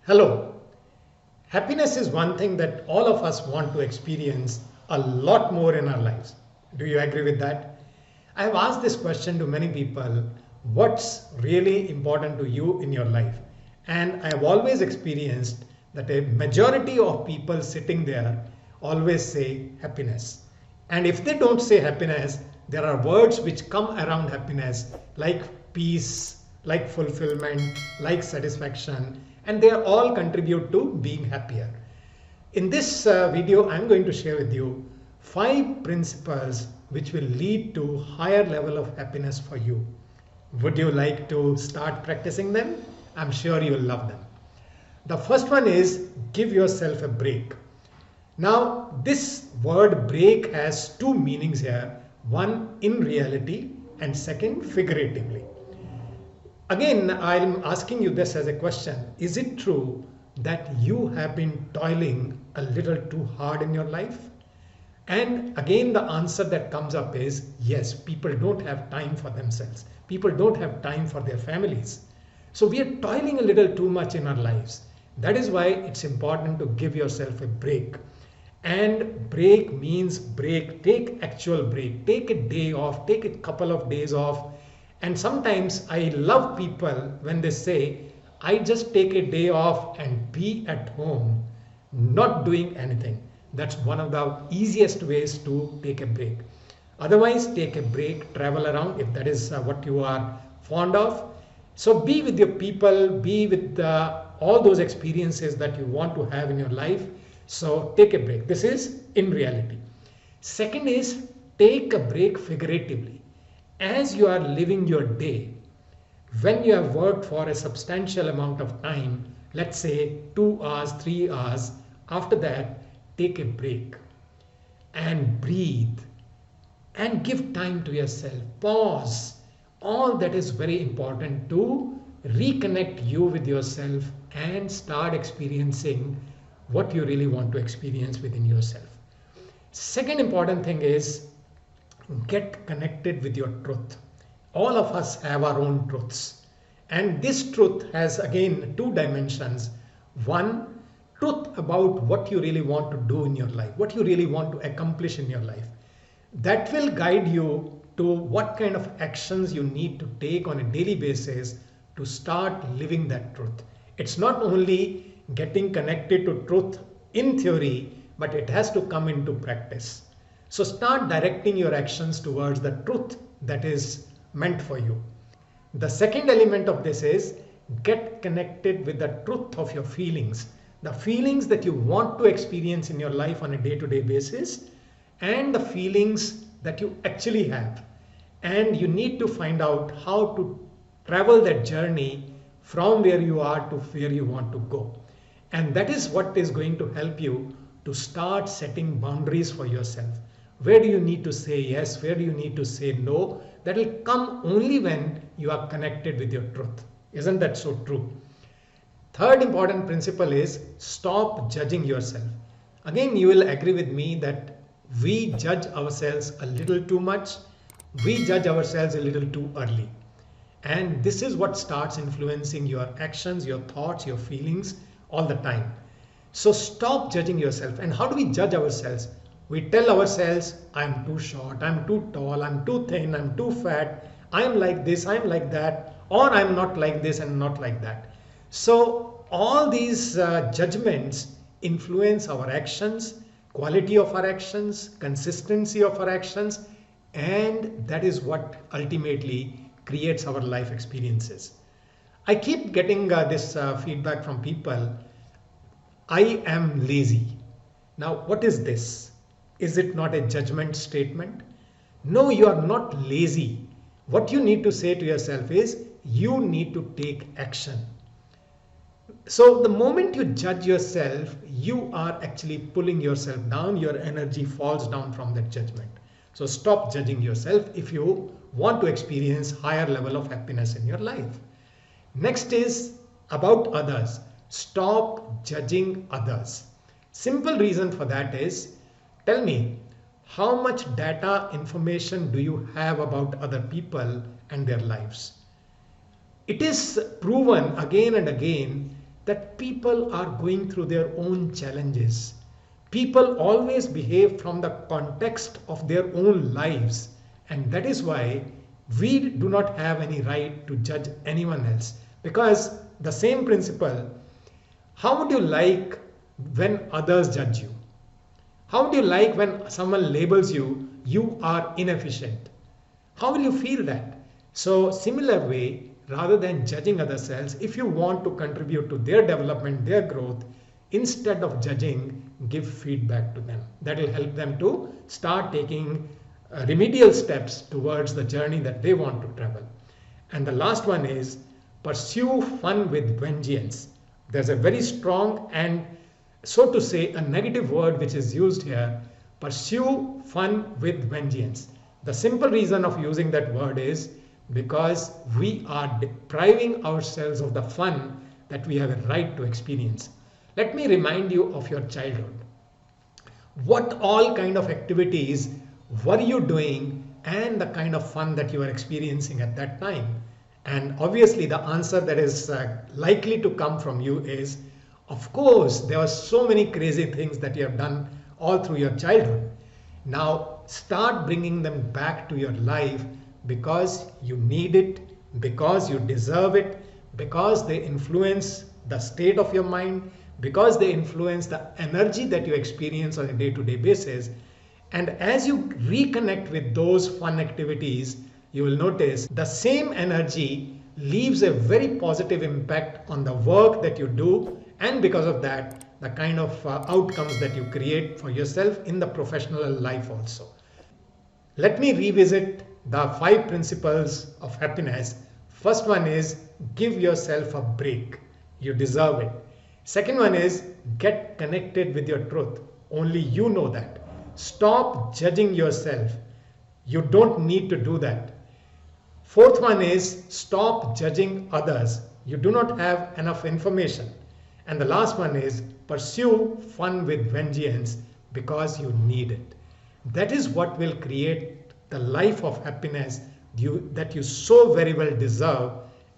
Hello. Happiness is one thing that all of us want to experience a lot more in our lives. Do you agree with that? I have asked this question to many people, what's really important to you in your life? And I have always experienced that a majority of people sitting there always say happiness. And if they don't say happiness, there are words which come around happiness like peace, like fulfillment, like satisfaction, and they all contribute to being happier. In this video, I'm going to share with you 5 principles which will lead to higher level of happiness for you. Would you like to start practicing them? I'm sure you will love them. The first one is give yourself a break. Now, this word break has two meanings here. One in reality and second figuratively. Again, I'm asking you this as a question. Is it true that you have been toiling a little too hard in your life? And again, the answer that comes up is yes, people don't have time for themselves. People don't have time for their families. So we are toiling a little too much in our lives. That is why it's important to give yourself a break. And break means break. Take actual break. Take a day off. Take a couple of days off. And sometimes I love people when they say, I just take a day off and be at home, not doing anything. That's one of the easiest ways to take a break. Otherwise, take a break, travel around if that is what you are fond of. So be with your people, be with all those experiences that you want to have in your life. So take a break. This is in reality. Second is take a break figuratively. As you are living your day, when you have worked for a substantial amount of time, let's say 2 hours, 3 hours, after that, take a break and breathe and give time to yourself. Pause. All that is very important to reconnect you with yourself and start experiencing what you really want to experience within yourself. Second important thing is get connected with your truth. All of us have our own truths. And this truth has again two dimensions. One, truth about what you really want to do in your life, what you really want to accomplish in your life. That will guide you to what kind of actions you need to take on a daily basis to start living that truth. It's not only getting connected to truth in theory, but it has to come into practice. So start directing your actions towards the truth that is meant for you. The second element of this is get connected with the truth of your feelings, the feelings that you want to experience in your life on a day-to-day basis, and the feelings that you actually have. And you need to find out how to travel that journey from where you are to where you want to go. And that is what is going to help you to start setting boundaries for yourself. Where do you need to say yes? Where do you need to say no? That will come only when you are connected with your truth. Isn't that so true? Third important principle is stop judging yourself. Again, you will agree with me that we judge ourselves a little too much. We judge ourselves a little too early. And this is what starts influencing your actions, your thoughts, your feelings all the time. So stop judging yourself. And how do we judge ourselves? We tell ourselves, I'm too short, I'm too tall, I'm too thin, I'm too fat, I'm like this, I'm like that, or I'm not like this and not like that. So all these judgments influence our actions, quality of our actions, consistency of our actions, and that is what ultimately creates our life experiences. I keep getting this feedback from people. I am lazy. Now, what is this? Is it not a judgment statement? No, you are not lazy. What you need to say to yourself is you need to take action. So the moment you judge yourself, you are actually pulling yourself down. Your energy falls down from that judgment. So stop judging yourself if you want to experience higher level of happiness in your life. Next is about others. Stop judging others. Simple reason for that is, tell me, how much data information do you have about other people and their lives? It is proven again and again that people are going through their own challenges. People always behave from the context of their own lives, and that is why we do not have any right to judge anyone else. Because the same principle, how would you like when others judge you? How would you like when someone labels you, you are inefficient? How will you feel that? So, similar way, rather than judging others else, if you want to contribute to their development, their growth, instead of judging, give feedback to them. That will help them to start taking remedial steps towards the journey that they want to travel. And the last one is pursue fun with vengeance. There's a very strong and, so to say, a negative word which is used here. Pursue fun with vengeance. The simple reason of using that word is because we are depriving ourselves of the fun that we have a right to experience. Let me remind you of your childhood. What all kind of activities were you doing and the kind of fun that you were experiencing at that time? And obviously the answer that is likely to come from you is, of course, there were so many crazy things that you have done all through your childhood. Now start bringing them back to your life because you need it, because you deserve it, because they influence the state of your mind, because they influence the energy that you experience on a day-to-day basis. And as you reconnect with those fun activities, you will notice the same energy leaves a very positive impact on the work that you do, and because of that, the kind of outcomes that you create for yourself in the professional life also. Let me revisit the 5 principles of happiness. First one is give yourself a break. You deserve it. Second one is get connected with your truth. Only you know that. Stop judging yourself. You don't need to do that. Fourth one is stop judging others. You do not have enough information. And the last one is pursue fun with vengeance because you need it. That is what will create the life of happiness that you so very well deserve.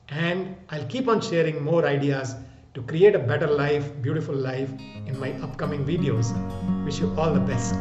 And I'll keep on sharing more ideas to create a better life, beautiful life in my upcoming videos. Wish you all the best.